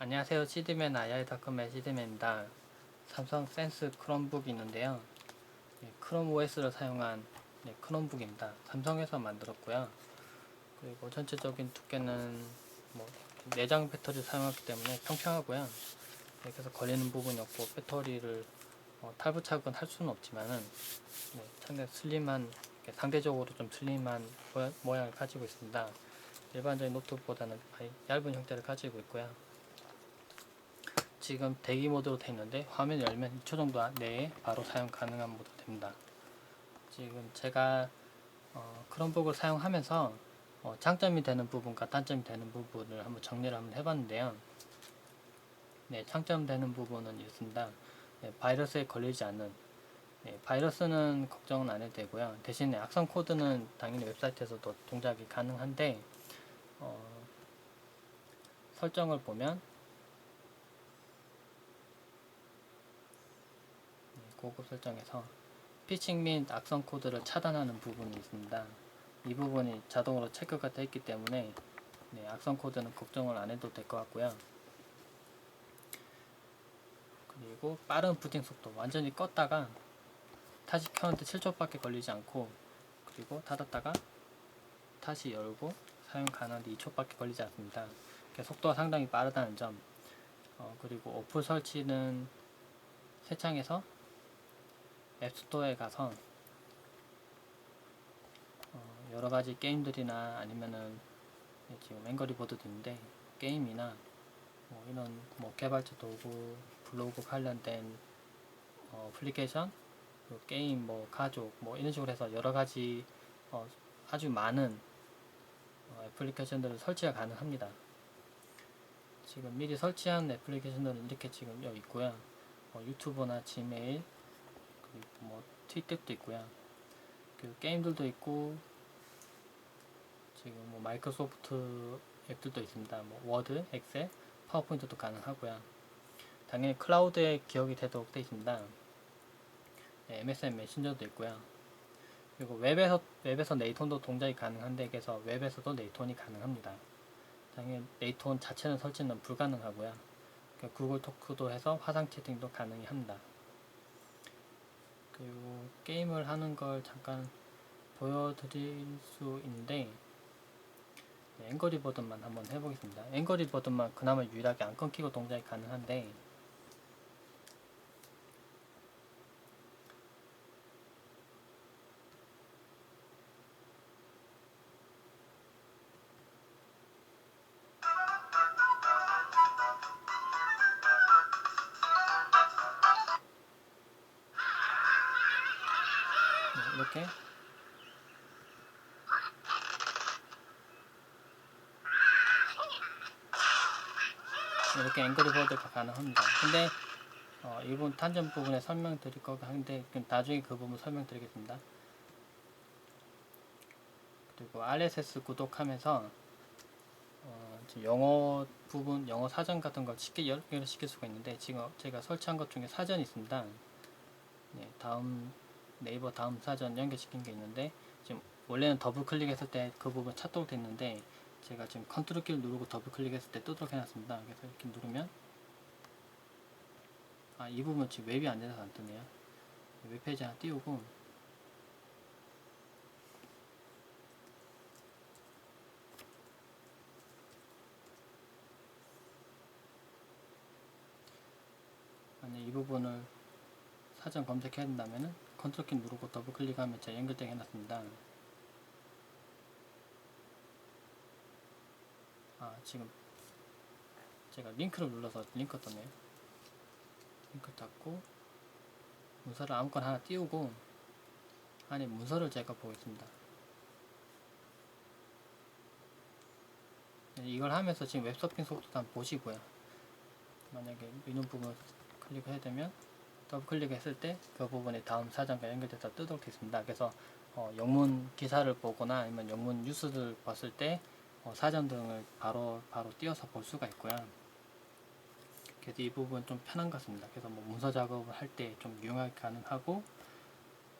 안녕하세요. 시드맨 아이아이닷컴의 시드맨입니다. 삼성 센스 크롬북이 있는데요. 크롬 OS를 사용한 크롬북입니다. 삼성에서 만들었고요. 그리고 전체적인 두께는 내장 배터리를 사용하기 때문에 평평하고요. 그래서 걸리는 부분이 없고 배터리를 탈부착은 할 수는 없지만은 상당히 슬림한, 상대적으로 좀 슬림한 모양을 가지고 있습니다. 일반적인 노트북보다는 얇은 형태를 가지고 있고요. 지금 대기 모드로 되어 있는데 화면을 열면 2초 정도 내에 바로 사용 가능한 모드 됩니다. 지금 제가 크롬북을 사용하면서 장점이 되는 부분과 단점이 되는 부분을 한번 정리를 한번 해봤는데요. 장점 되는 부분은 있습니다. 바이러스에 걸리지 않는, 바이러스는 걱정은 안 해도 되고요. 대신에 악성 코드는 당연히 웹사이트에서도 동작이 가능한데 설정을 보면 고급 설정에서 피칭 및 악성 코드를 차단하는 부분이 있습니다. 이 부분이 자동으로 체크가 되어 있기 때문에 악성 코드는 걱정을 안 해도 될 것 같고요. 그리고 빠른 부팅 속도, 완전히 껐다가 다시 켰는데 7초밖에 걸리지 않고, 그리고 닫았다가 다시 열고 사용 가능한데 2초밖에 걸리지 않습니다. 속도가 상당히 빠르다는 점. 그리고 어플 설치는 새 창에서 앱스토어에 가서 여러가지 게임들이나 아니면은 지금 앵거리버드도 있는데 게임이나 이런 개발자 도구, 블로그 관련된 어플리케이션, 게임, 가족, 이런 식으로 해서 여러가지 아주 많은 애플리케이션들을 설치가 가능합니다. 지금 미리 설치한 애플리케이션들은 이렇게 지금 여기 있고요. 유튜브나 지메일, 그리고 트윗도 있고요. 그 게임들도 있고, 지금 마이크로소프트 앱들도 있습니다. 워드, 엑셀, 파워포인트도 가능하고요. 당연히 클라우드에 기억이 되도록 되어 있습니다. MSN 메신저도 있고요. 그리고 웹에서 네이톤도 동작이 가능한데, 그래서 웹에서도 네이톤이 가능합니다. 당연히 네이톤 자체는 설치는 불가능하고요. 구글 토크도 해서 화상 채팅도 가능합니다. 그리고 게임을 하는 걸 잠깐 보여드릴 수 있는데, 앵거리버드만 한번 해보겠습니다. 앵거리버드만 그나마 유일하게 안 끊기고 동작이 가능한데, 이렇게 앵거리버드가 가능합니다. 근데 이번 단점 부분에 설명드릴 거긴 한데 나중에 그 부분 설명드리겠습니다. 그리고 RSS 구독하면서 영어 부분, 영어 사전 같은 걸 쉽게 연결시킬 수가 있는데, 지금 제가 설치한 것 중에 사전이 있습니다. 네이버 다음 사전 연결시킨 게 있는데, 지금 원래는 더블 클릭했을 때 그 부분 찾도록 됐는데, 제가 지금 컨트롤 키를 누르고 더블 클릭했을 때 뜨도록 해놨습니다. 그래서 이렇게 누르면 이 부분 지금 웹이 안 돼서 안 뜨네요. 웹페이지 하나 띄우고, 만약 이 부분을 사전 검색해야 된다면은 컨트롤 키 누르고 더블 클릭하면 제가 연결되게 해놨습니다. 지금 제가 링크를 눌러서 링크 떴네요. 링크 닫고 문서를 아무거나 하나 띄우고 안에 문서를 제가 보겠습니다. 이걸 하면서 지금 웹서핑 속도도 한번 보시고요. 만약에 이런 부분을 클릭해야 되면 더블 클릭했을 때 그 부분에 다음 사전과 연결돼서 뜨도록 되어 있습니다. 그래서 영문 기사를 보거나 아니면 영문 뉴스를 봤을 때 사전 등을 바로 띄워서 볼 수가 있고요. 그래서 이 부분 좀 편한 것 같습니다. 그래서 문서 작업을 할 때 좀 유용하게 가능하고,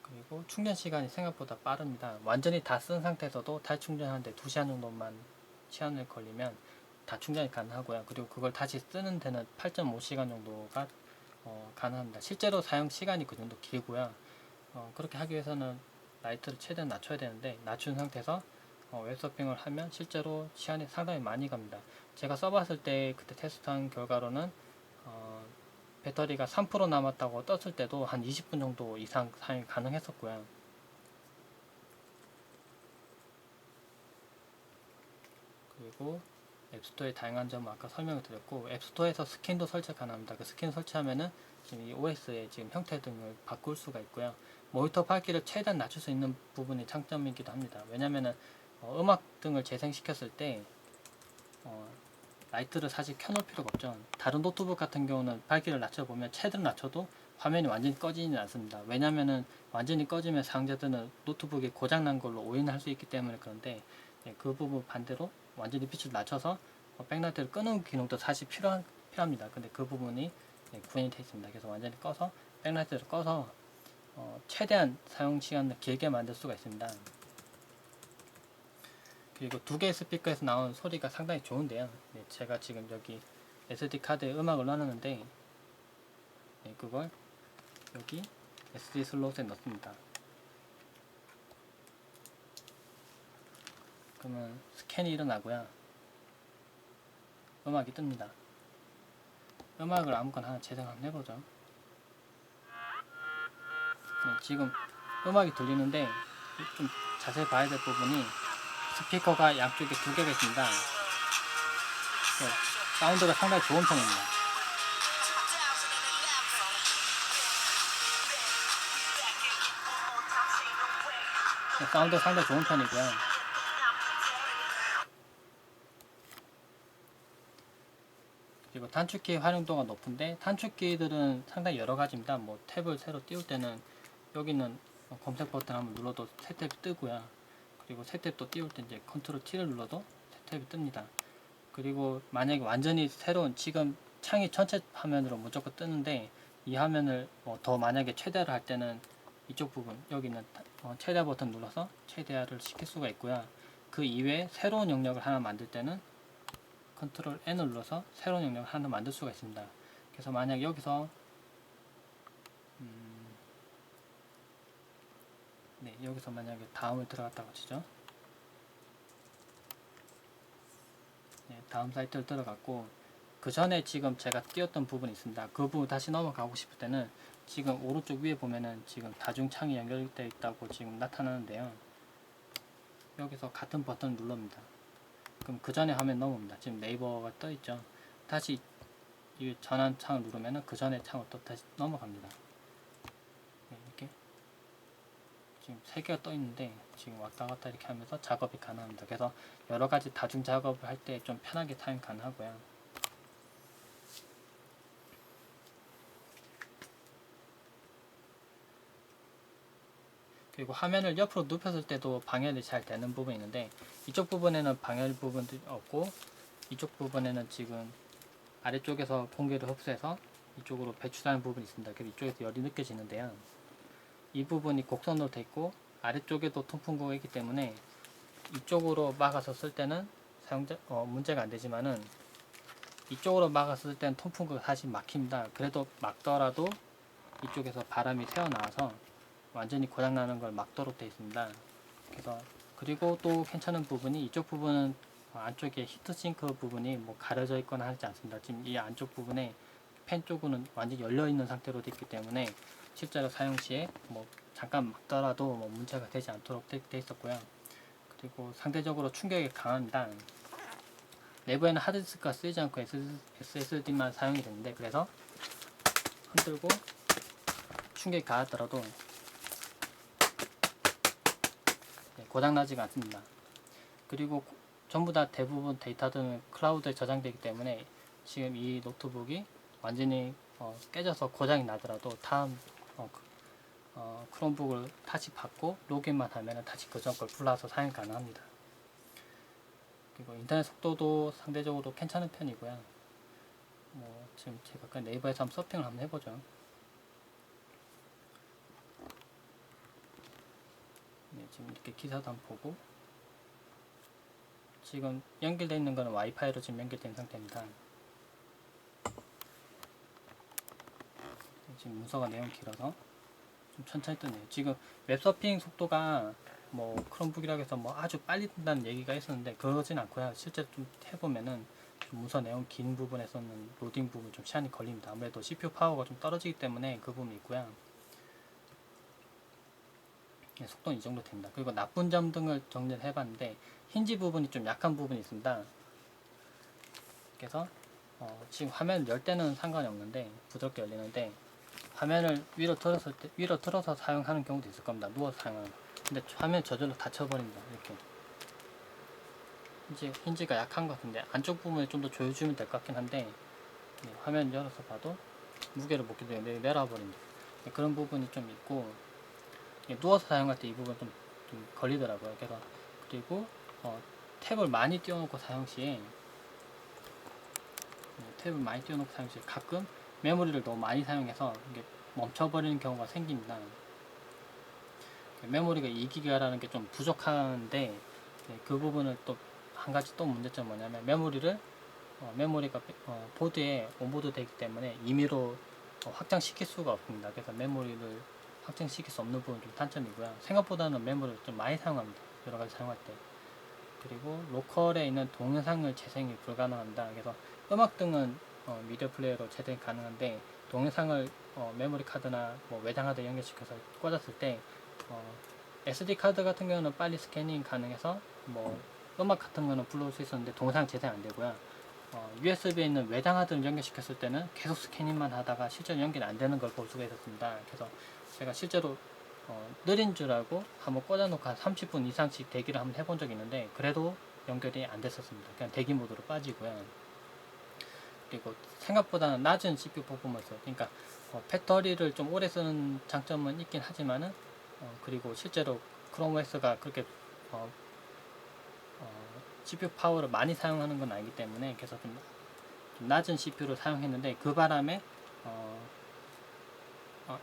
그리고 충전 시간이 생각보다 빠릅니다. 완전히 다 쓴 상태에서도 다시 충전하는데 2시간 정도만 시간을 걸리면 다 충전이 가능하고요. 그리고 그걸 다시 쓰는 데는 8.5시간 정도가 가능합니다. 실제로 사용 시간이 그 정도 길고요. 그렇게 하기 위해서는 라이트를 최대한 낮춰야 되는데, 낮춘 상태에서 웹서핑을 하면 실제로 시간이 상당히 많이 갑니다. 제가 써봤을 때 그때 테스트한 결과로는 배터리가 3% 남았다고 떴을 때도 한 20분 정도 이상 사용이 가능했었고요. 그리고 앱스토어의 다양한 점은 아까 설명을 드렸고, 앱스토어에서 스킨도 설치 가능합니다. 그 스킨 설치하면은 지금 이 OS의 지금 형태 등을 바꿀 수가 있고요. 모니터 밝기를 최대한 낮출 수 있는 부분이 장점이기도 합니다. 왜냐면은 음악 등을 재생시켰을 때 라이트를 사실 켜놓을 필요가 없죠. 다른 노트북 같은 경우는 밝기를 낮춰보면 최대로 낮춰도 화면이 완전히 꺼지지는 않습니다. 왜냐면은 완전히 꺼지면 사용자들은 노트북이 고장난 걸로 오인할 수 있기 때문에. 그런데 그 부분 반대로 완전히 빛을 낮춰서 백라이트를 끄는 기능도 사실 필요합니다. 근데 그 부분이 구현이 되어 있습니다. 그래서 완전히 꺼서 백라이트를 꺼서 최대한 사용 시간을 길게 만들 수가 있습니다. 그리고 두 개의 스피커에서 나오는 소리가 상당히 좋은데요. 제가 지금 여기 SD 카드에 음악을 넣었는데 그걸 여기 SD 슬롯에 넣습니다. 그러면 스캔이 일어나고요. 음악이 뜹니다. 음악을 아무거나 하나 재생 한번 해보죠. 지금 음악이 들리는데 좀 자세히 봐야 될 부분이 스피커가 양쪽에 두 개가 있습니다. 사운드가 상당히 좋은 편입니다. 사운드가 상당히 좋은 편이고요. 그리고 단축키 활용도가 높은데, 단축키들은 상당히 여러 가지입니다. 뭐 탭을 새로 띄울 때는 여기는 검색 버튼 한번 눌러도 새 탭이 뜨고요. 그리고 새 탭도 띄울 때 이제 컨트롤 T를 눌러도 새 탭이 뜹니다. 그리고 만약에 완전히 새로운, 지금 창이 전체 화면으로 무조건 뜨는데 이 화면을 더 만약에 최대화를 할 때는 이쪽 부분 여기는 최대화 버튼 눌러서 최대화를 시킬 수가 있고요. 그 이외에 새로운 영역을 하나 만들 때는 컨트롤 N을 눌러서 새로운 영역을 하나 만들 수가 있습니다. 그래서 만약 여기서 여기서 만약에 다음을 들어갔다고 치죠. 다음 사이트를 들어갔고, 그 전에 지금 제가 띄웠던 부분이 있습니다. 그 부분 다시 넘어가고 싶을 때는 지금 오른쪽 위에 보면은 지금 다중창이 연결되어 있다고 지금 나타나는데요. 여기서 같은 버튼을 눌러입니다. 그럼 그 전에 화면 넘어옵니다. 지금 네이버가 떠 있죠. 다시 이 전환 창을 누르면은 그 전에 창을 또 다시 넘어갑니다. 이렇게 지금 세 개가 떠 있는데 지금 왔다 갔다 이렇게 하면서 작업이 가능합니다. 그래서 여러 가지 다중 작업을 할 때 좀 편하게 사용 가능하고요. 그리고 화면을 옆으로 눕혔을 때도 방열이 잘 되는 부분이 있는데, 이쪽 부분에는 방열 부분도 없고 이쪽 부분에는 지금 아래쪽에서 공기를 흡수해서 이쪽으로 배출하는 부분이 있습니다. 그래서 이쪽에서 열이 느껴지는데요. 이 부분이 곡선으로 되어 있고 아래쪽에도 통풍구가 있기 때문에 이쪽으로 막아서 쓸 때는 사용자 문제가 안 되지만은 이쪽으로 막아서 쓸 때는 통풍구가 사실 막힙니다. 그래도 막더라도 이쪽에서 바람이 새어나와서 완전히 고장나는 걸 막도록 되어 있습니다. 그래서 그리고 또 괜찮은 부분이 이쪽 부분은 안쪽에 히트싱크 부분이 뭐 가려져 있거나 하지 않습니다. 지금 이 안쪽 부분에 팬 쪽은 완전히 열려 있는 상태로 되어 있기 때문에 실제로 사용 시에 뭐 잠깐 막더라도 뭐 문제가 되지 않도록 되어 있었고요. 그리고 상대적으로 충격이 강합니다. 내부에는 하드디스크가 쓰이지 않고 SSD만 사용이 되는데, 그래서 흔들고 충격이 가하더라도 고장나지가 않습니다. 그리고 전부 다 대부분 데이터들은 클라우드에 저장되기 때문에 지금 이 노트북이 완전히 깨져서 고장이 나더라도 다음 크롬북을 다시 받고 로그인만 하면 다시 그 전 걸 불러서 사용 가능합니다. 그리고 인터넷 속도도 상대적으로 괜찮은 편이고요. 지금 제가 네이버에서 한번 서핑을 한번 해보죠. 지금 이렇게 기사도 한번 보고, 지금 연결되어 있는 거는 와이파이로 지금 연결된 상태입니다. 지금 문서가 내용 길어서 좀 천천히 뜨네요. 지금 웹서핑 속도가 뭐 크롬북이라고 해서 뭐 아주 빨리 뜬다는 얘기가 있었는데 그러진 않고요. 실제 좀 해보면은 좀 문서 내용 긴 부분에서는 로딩 부분 좀 시간이 걸립니다. 아무래도 CPU 파워가 좀 떨어지기 때문에 그 부분이 있고요. 속도는 이 정도 됩니다. 그리고 나쁜 점 등을 정리를 해봤는데 힌지 부분이 좀 약한 부분이 있습니다. 그래서 지금 화면을 열 때는 상관이 없는데 부드럽게 열리는데 화면을 위로 들어서 사용하는 경우도 있을 겁니다. 누워서 사용하는. 근데 화면 저절로 닫혀버립니다. 이렇게 힌지가 약한 것 같은데 안쪽 부분을 좀 더 조여주면 될 것 같긴 한데 화면 열어서 봐도 무게를 못 견디게 내려와 버립니다. 그런 부분이 좀 있고 누워서 사용할 때 이 부분 좀 걸리더라고요. 그리고 탭을 많이 띄워놓고 사용 시에 가끔 메모리를 너무 많이 사용해서 이게 멈춰버리는 경우가 생깁니다. 메모리가 2기가라는 게 좀 부족한데 그 부분을 또 한 가지 또 문제점은 뭐냐면 메모리가 보드에 온보드 되기 때문에 임의로 확장시킬 수가 없습니다. 그래서 메모리를 확장시킬 수 없는 부분 좀 단점이고요. 생각보다는 메모리를 좀 많이 사용합니다. 여러가지 사용할 때. 그리고 로컬에 있는 동영상을 재생이 불가능합니다. 그래서 음악 등은 미디어 플레이어로 재생이 가능한데 동영상을 메모리 카드나 뭐 외장 하드에 연결시켜서 꽂았을 때 SD 카드 같은 경우는 빨리 스캐닝 가능해서 뭐 음악 같은 거는 불러올 수 있었는데 동영상 재생 안 되고요. USB에 있는 외장 하드를 연결시켰을 때는 계속 스캐닝만 하다가 실제로 연결이 안 되는 걸 볼 수가 있었습니다. 그래서 제가 실제로 느린 줄 알고 한번 꽂아놓고 한 30분 이상씩 대기를 한번 해본 적이 있는데 그래도 연결이 안 됐었습니다. 그냥 대기 모드로 빠지고요. 그리고 생각보다는 낮은 CPU 퍼포먼스, 그러니까 배터리를 좀 오래 쓰는 장점은 있긴 하지만은 그리고 실제로 크롬 OS가 그렇게 CPU 파워를 많이 사용하는 건 아니기 때문에 그래서 좀 낮은 CPU를 사용했는데 그 바람에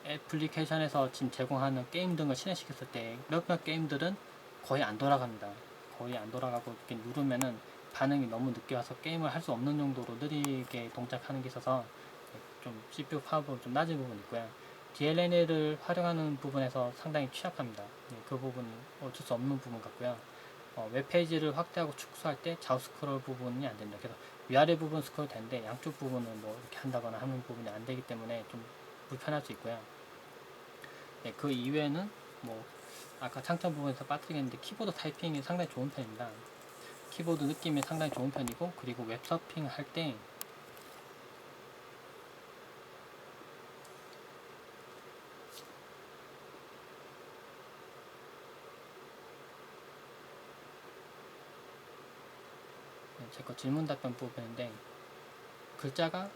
애플리케이션에서 지금 제공하는 게임 등을 실행시켰을 때 몇몇 게임들은 거의 안 돌아갑니다. 거의 안 돌아가고 이렇게 누르면은 반응이 너무 늦게 와서 게임을 할 수 없는 정도로 느리게 동작하는 게 있어서 좀 CPU 파워가 좀 낮은 부분이 있고요. DLNA를 활용하는 부분에서 상당히 취약합니다. 그 부분은 어쩔 수 없는 부분 같고요. 웹페이지를 확대하고 축소할 때 좌우 스크롤 부분이 안 됩니다. 그래서 위아래 부분 스크롤 되는데 양쪽 부분은 뭐 이렇게 한다거나 하는 부분이 안 되기 때문에 좀 불편할 수 있고요. 그 이외에는 뭐 아까 장점 부분에서 빠뜨리겠는데 키보드 타이핑이 상당히 좋은 편입니다. 키보드 느낌이 상당히 좋은 편이고 그리고 웹서핑 할때 제 거 질문 답변 부분인데 글자가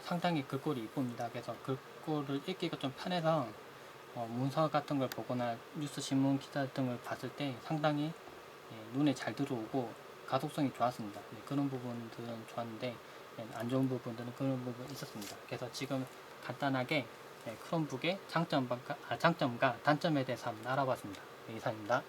상당히 글꼴이 이쁩니다. 그래서 글꼴을 읽기가 좀 편해서 문서 같은 걸 보거나 뉴스 신문 기사 등을 봤을 때 상당히 눈에 잘 들어오고 가독성이 좋았습니다. 그런 부분들은 좋았는데 안 좋은 부분들은 그런 부분이 있었습니다. 그래서 지금 간단하게 크롬북의 장점과 단점에 대해서 한번 알아봤습니다. 이상입니다.